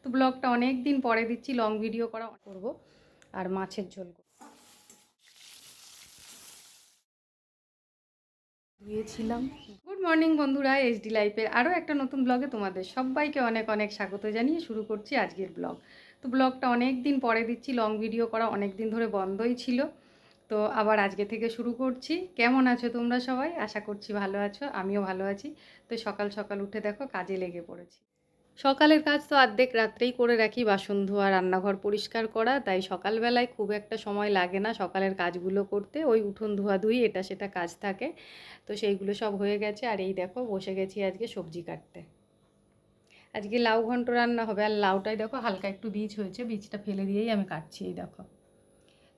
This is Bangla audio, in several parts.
তো ব্লগটা অনেক দিন পরে দিচ্ছি, লং ভিডিও করব আর মাছের ঝোল ধুয়েছিলাম। গুড মর্নিং বন্ধুরা, এইচডি লাইফের আরও একটা নতুন ব্লগে তোমাদের সবাইকে অনেক অনেক স্বাগত জানিয়ে শুরু করছি আজকের ব্লগ। তো ব্লগটা অনেক দিন পরে দিচ্ছি, লং ভিডিও করা অনেক দিন ধরে বন্ধই ছিল, তো আবার আজকে থেকে শুরু করছি। কেমন আছো তোমরা সবাই? আশা করছি ভালো আছো, আমিও ভালো আছি। তো সকাল সকাল উঠে দেখো কাজে লেগে পড়েছি। সকালের কাজ তো অর্ধেক রাত্রেই করে রাখি, বাসন ধোয়া, রান্নাঘর পরিষ্কার করা, তাই সকালবেলায় খুব একটা সময় লাগে না সকালের কাজগুলো করতে। ওই উঠোন ধোয়াধুয়ি এটা সেটা কাজ থাকে, তো সেইগুলো সব হয়ে গেছে। আর এই দেখো বসে গেছি আজকে সবজি কাটতে। আজকে লাউ ঘন্ট রান্না হবে, আর লাউটাই দেখো হালকা একটু বীজ হয়েছে, বীজটা ফেলে দিয়েই আমি কাটছি। এই দেখো,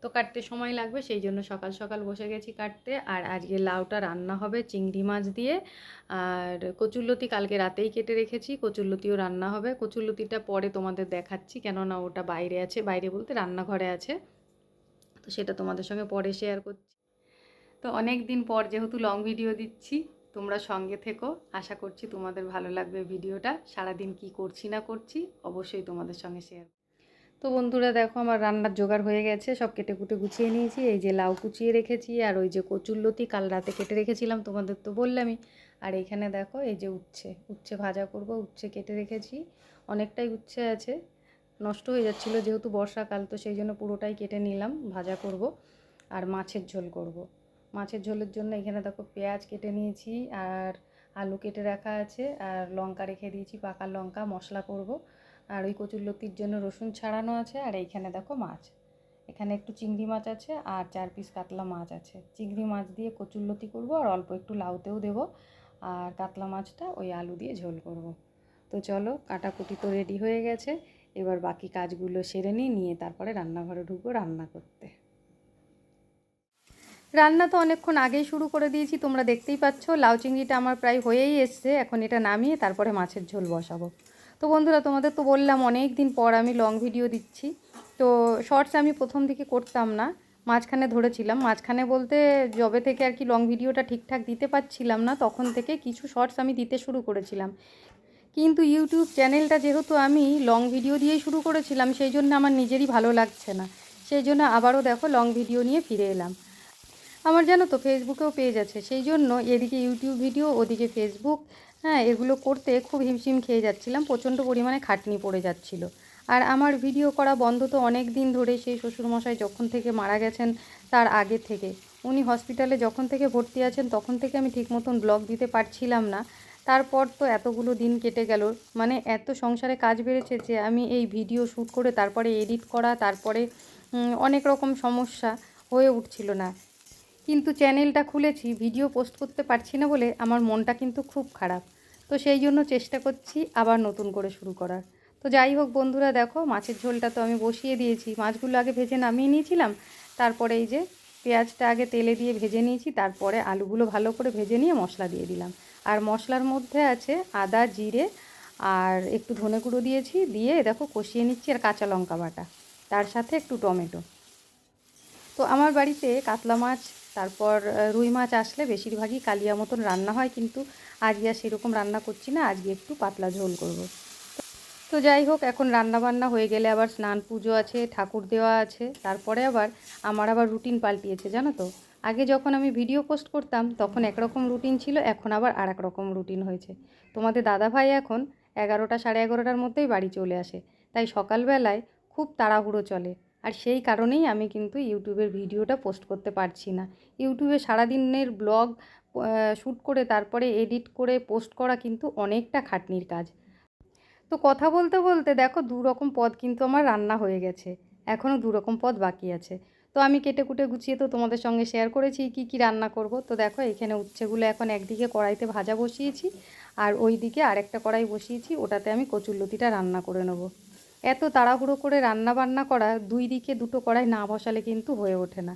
তো কাটতে সময় লাগবে, সেই জন্য সকাল সকাল বসে গেছি কাটতে। আর আজকে লাউটা রান্না হবে চিংড়ি মাছ দিয়ে, আর কচুরলতি কালকে রাতেই কেটে রেখেছি, কচুরলতিও রান্না হবে। কচুরলতিটা পরে তোমাদের দেখাচ্ছি, কেননা ওটা বাইরে আছে, বাইরে বলতে রান্নাঘরে আছে, তো সেটা তোমাদের সঙ্গে পরে শেয়ার করছি। তো অনেক দিন পর যেহেতু লং ভিডিও দিচ্ছি, তোমরা সঙ্গে থেকো, আশা করছি তোমাদের ভালো লাগবে ভিডিওটা। সারাদিন কি করছি না করছি অবশ্যই তোমাদের সঙ্গে শেয়ার। তো বন্ধুরা দেখো, আমার রান্নার জোগাড় হয়ে গেছে, সব কেটে কুটে গুছিয়ে নিয়েছি। এই যে লাউ কুচিয়ে রেখেছি, আর ওই যে কচুরলতি কাল রাতে কেটে রেখেছিলাম তোমাদের তো বললামই। আর এইখানে দেখো এই যে উচ্ছে ভাজা করব, উচ্ছে কেটে রেখেছি, অনেকটাই উচ্ছে আছে, নষ্ট হয়ে যাচ্ছিলো যেহেতু বর্ষাকাল, তো সেই জন্য পুরোটাই কেটে নিলাম, ভাজা করব। আর মাছের ঝোল করব। মাছের ঝোলের জন্য এখানে দেখো পেঁয়াজ কেটে নিয়েছি, আর আলু কেটে রাখা আছে, আর লঙ্কা রেখে দিয়েছি, পাকা লঙ্কা, মশলা করব। আর ওই কচুরলতির জন্য রসুন ছাড়ানো আছে। আর এইখানে দেখো মাছ, এখানে একটু চিংড়ি মাছ আছে, আর 4 পিস কাতলা মাছ আছে। চিংড়ি মাছ দিয়ে কচুরলতি করব, আর অল্প একটু লাউতেও দেবো, আর কাতলা মাছটা ওই আলু দিয়ে ঝোল করব। তো চলো, কাটাকুটি তো রেডি হয়ে গেছে, এবার বাকি কাজগুলো সেরে নিয়ে তারপরে রান্নাঘরে ঢুকবো রান্না করতে। রান্না তো অনেকক্ষণ আগেই শুরু করে দিয়েছি, তোমরা দেখতেই পাচ্ছ। লাউ চিংড়িটা আমার প্রায় হয়েই এসছে, এখন এটা নামিয়ে তারপরে মাছের ঝোল বসাবো। তো বন্ধুরা তোমাদের তো বললাম অনেক দিন পর আমি লং ভিডিও দিচ্ছি। তো শর্টস আমি প্রথম দিকে করতাম না, মাঝখানে ধরেছিলাম। মাঝখানে বলতে যবে থেকে আর কি লং ভিডিওটা ঠিকঠাক দিতে পারছিলাম না, তখন থেকে কিছু শর্টস আমি দিতে শুরু করেছিলাম। কিন্তু ইউটিউব চ্যানেলটা যেহেতু আমি লং ভিডিও দিয়েই শুরু করেছিলাম, সেই জন্য আমার নিজেরই ভালো লাগছে না, সেই জন্য আবারও দেখো লং ভিডিও নিয়ে ফিরে এলাম। আমার জানো তো ফেসবুকেও পেজ আছে, সেই জন্য এদিকে ইউটিউব ভিডিও, ওদিকে ফেসবুক, হ্যাঁ এগুলো করতে খুব হিমশিম খেয়ে যাচ্ছিলাম, প্রচণ্ড পরিমাণে খাটনি পড়ে যাচ্ছিল। আর আমার ভিডিও করা বন্ধ তো অনেক দিন ধরে, সেই শ্বশুরমশাই যখন থেকে মারা গেছেন তার আগে থেকে, উনি হসপিটালে যখন থেকে ভর্তি আছেন তখন থেকে আমি ঠিক মতন ব্লগ দিতে পারছিলাম না। তারপর তো এতগুলো দিন কেটে গেল, মানে এত সংসারে কাজ বেড়েছে যে আমি এই ভিডিও শ্যুট করে তারপরে এডিট করা, তারপরে অনেক রকম সমস্যা হয়ে উঠছিল না। কিন্তু চ্যানেলটা খুলেছি, ভিডিও পোস্ট করতে পারছি না বলে আমার মনটা কিন্তু খুব খারাপ। তো সেই জন্য চেষ্টা করছি আবার নতুন করে শুরু করার। তো যাই হোক বন্ধুরা দেখো, মাছের ঝোলটা তো আমি বসিয়ে দিয়েছি, মাছগুলো আগে ভেজে নামিয়ে নিয়েছিলাম, তারপরে এই যে পেঁয়াজটা আগে তেলে দিয়ে ভেজে নিয়েছি, তারপরে আলুগুলো ভালো করে ভেজে নিয়ে মশলা দিয়ে দিলাম। আর মশলার মধ্যে আছে আদা, জিরে, আর একটু ধনে গুঁড়ো দিয়েছি, দিয়ে দেখো কষিয়ে নিচ্ছি, আর কাঁচা লঙ্কা বাটা, তার সাথে একটু টমেটো। তো আমার বাড়িতে কাতলা মাছ, তারপর রুই মাছ আসলে বেশিরভাগই কালিয়া মতন রান্না হয়, কিন্তু আজকে আর সেরকম রান্না করছি না, আজকে একটু পাতলা ঝোল করব। তো যাই হোক, এখন রান্না বান্না হয়ে গেলে আবার স্নান পুজো আছে, ঠাকুর দেওয়া আছে, তারপরে আমার আবার রুটিন পাল্টিয়েছে জানো তো। আগে যখন আমি ভিডিও পোস্ট করতাম তখন একরকম রুটিন ছিল, এখন আবার আর এক রকম রুটিন হয়েছে। তোমাদের দাদাভাই এখন 11টা সাড়ে 11টার মধ্যেই বাড়ি চলে আসে, তাই সকালবেলায় খুব তাড়াহুড়ো চলে। আর সেই কারণেই আমি কিন্তু ইউটিউবের ভিডিওটা পোস্ট করতে পারছি না। ইউটিউবে সারাদিনের ব্লগ শ্যুট করে তারপরে এডিট করে পোস্ট করা কিন্তু অনেকটা খাটনির কাজ। তো কথা বলতে বলতে দেখো 2 রকম পদ কিন্তু আমার রান্না হয়ে গেছে, এখনও 2 রকম পদ বাকি আছে। তো আমি কেটে কুটে গুছিয়ে তো তোমাদের সঙ্গে শেয়ার করেছি কি কি রান্না করব। তো দেখো এখানে উচ্ছেগুলো এখন একদিকে কড়াইতে ভাজা বসিয়েছি, আর ওই দিকে আরেকটা কড়াই বসিয়েছি, ওটাতে আমি কচুরলতিটা রান্না করে নেব। এত তাড়াহুড়ো করে রান্না বান্না করা, 2 দিকে 2টো কড়াই না বসালে কিন্তু হয়ে ওঠে না।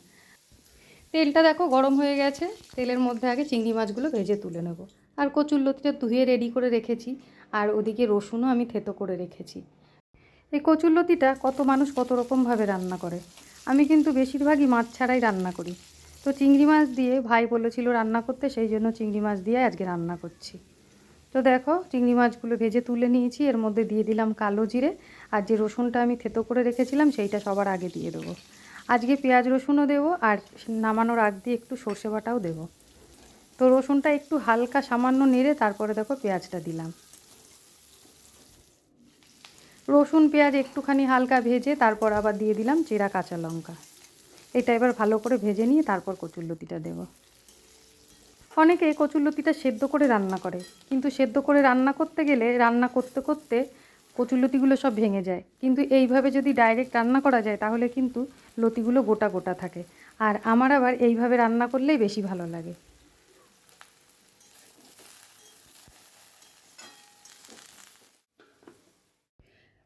তেলটা দেখো গরম হয়ে গেছে, তেলের মধ্যে আগে চিংড়ি মাছগুলো ভেজে তুলে নেব। আর কচুরলতিটা ধুয়ে রেডি করে রেখেছি, আর ওদিকে রসুনও আমি থেতো করে রেখেছি। এই কচুরলতিটা কত মানুষ কত রকমভাবে রান্না করে, আমি কিন্তু বেশিরভাগই মাছ ছাড়াই রান্না করি। তো চিংড়ি মাছ দিয়ে ভাই বলেছিল রান্না করতে, সেই জন্য চিংড়ি মাছ দিয়ে আজকে রান্না করছি। তো দেখো চিংড়ি মাছগুলো ভেজে তুলে নিয়েছি, এর মধ্যে দিয়ে দিলাম কালো জিরে, আর যে রসুনটা আমি থেতো করে রেখেছিলাম সেইটা সবার আগে দিয়ে দেবো। আজকে পেঁয়াজ রসুনও দেবো, আর নামানোর আগ দিয়ে একটু সর্ষে বাটাও দেবো। তো রসুনটা একটু হালকা সামান্য নেড়ে তারপরে দেখো পেঁয়াজটা দিলাম। রসুন পেঁয়াজ একটুখানি হালকা ভেজে তারপর আবার দিয়ে দিলাম চেরা কাঁচা লঙ্কা। এটা এবার ভালো করে ভেজে নিয়ে তারপর কচুরলতিটা দেবো। অনেকে কচুরলতিটা সেদ্ধ করে রান্না করে, কিন্তু সেদ্ধ করে রান্না করতে গেলে রান্না করতে করতে কচুরলতিগুলো সব ভেঙে যায়, কিন্তু এইভাবে যদি ডাইরেক্ট রান্না করা যায় তাহলে কিন্তু লতিগুলো গোটা গোটা থাকে। আর আমার আবার এইভাবে রান্না করলেই বেশি ভালো লাগে।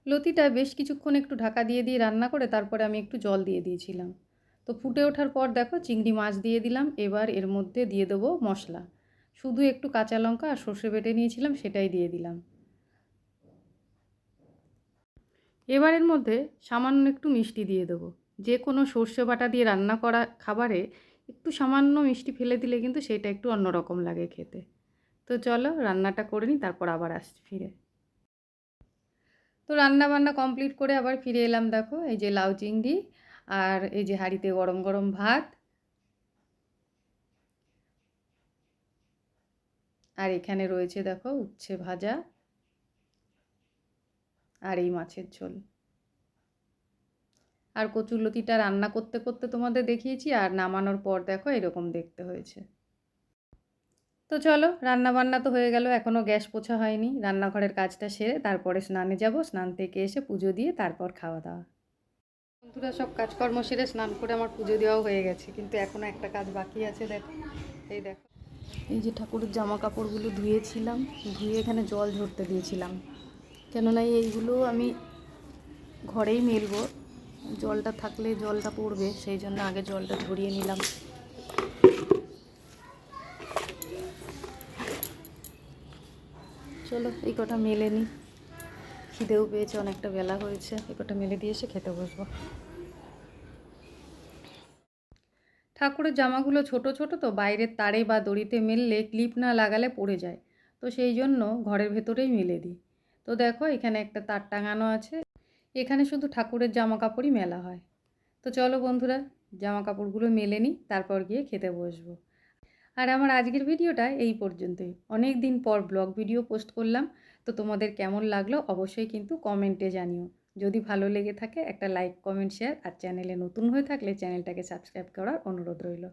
লতিটা বেশ কিছুক্ষণ একটু ঢাকা দিয়ে দিয়ে রান্না করে তারপরে আমি একটু জল দিয়ে দিয়েছিলাম। তো ফুটে ওঠার পর দেখো চিংড়ি মাছ দিয়ে দিলাম। এবার এর মধ্যে দিয়ে দেবো মশলা, শুধু একটু কাঁচা লঙ্কা আর সর্ষে বেটে নিয়েছিলাম সেটাই দিয়ে দিলাম। এবার এর মধ্যে সামান্য একটু মিষ্টি দিয়ে দেবো। যে কোনো সর্ষে বাটা দিয়ে রান্না করা খাবারে একটু সামান্য মিষ্টি ফেলে দিলে কিন্তু সেটা একটু অন্যরকম লাগে খেতে। তো চলো রান্নাটা করে নিই, তারপর আবার আসছি ফিরে। তো রান্না বান্না কমপ্লিট করে আবার ফিরে এলাম। দেখো এই যে লাউ চিংড়ি, আর এই যে হাঁড়িতে গরম গরম ভাত, আর এখানে রয়েছে দেখো উচ্ছে ভাজা, আর এই মাছের ঝোল। আর কচুরলতিটা রান্না করতে করতে তোমাদের দেখিয়েছি, আর নামানোর পর দেখো এরকম দেখতে হয়েছে। তো চলো রান্না বান্না তো হয়ে গেল, এখনও গ্যাস পোছা হয়নি। রান্নাঘরের কাজটা সেরে তারপরে স্নানে যাব, স্নান থেকে এসে পুজো দিয়ে তারপর খাওয়া দাওয়া। বন্ধুরা সব কাজকর্ম সেরে স্নান করে আমার পুজো দেওয়াও হয়ে গেছে, কিন্তু এখনও একটা কাজ বাকি আছে। দেখো এই দেখো, এই যে ঠাকুরের জামা কাপড়গুলো ধুয়েছিলাম, ধুয়ে এখানে জল ঝরতে দিয়েছিলাম, কেননা এইগুলো আমি ঘরেই মেলবো। জলটা থাকলে জলটা পড়বে, সেই জন্য আগে জলটা ঝরিয়ে নিলাম। চলো এই কটা মেলে নিই, খিদেও পেয়েছে, অনেকটা বেলা হয়েছে। এই কটা মেলে দিয়ে এসে খেতে বসবো। ঠাকুরের জামাগুলো ছোট ছোট তো বাইরের তারে বা দড়িতে মেললে ক্লিপ না লাগালে পড়ে যায়, তো সেই জন্য ঘরের ভেতরেই মেলে দিই। তো দেখো এখানে একটা তার টাঙানো আছে, এখানে শুধু ঠাকুরের জামা কাপড়ই মেলা হয়। তো চলো বন্ধুরা জামা কাপড়গুলো মেলে নিই, তারপর গিয়ে খেতে বসবো। আর আমার আজকের ভিডিওটা এই পর্যন্তই। অনেক দিন পর ব্লগ ভিডিও পোস্ট করলাম, তো তোমাদের কেমন লাগলো অবশ্যই কিন্তু কমেন্টে জানিও। যদি ভালো লেগে থাকে একটা লাইক কমেন্ট শেয়ার, আর চ্যানেলে নতুন হয়ে থাকলে চ্যানেলটাকে সাবস্ক্রাইব করার অনুরোধ রইল।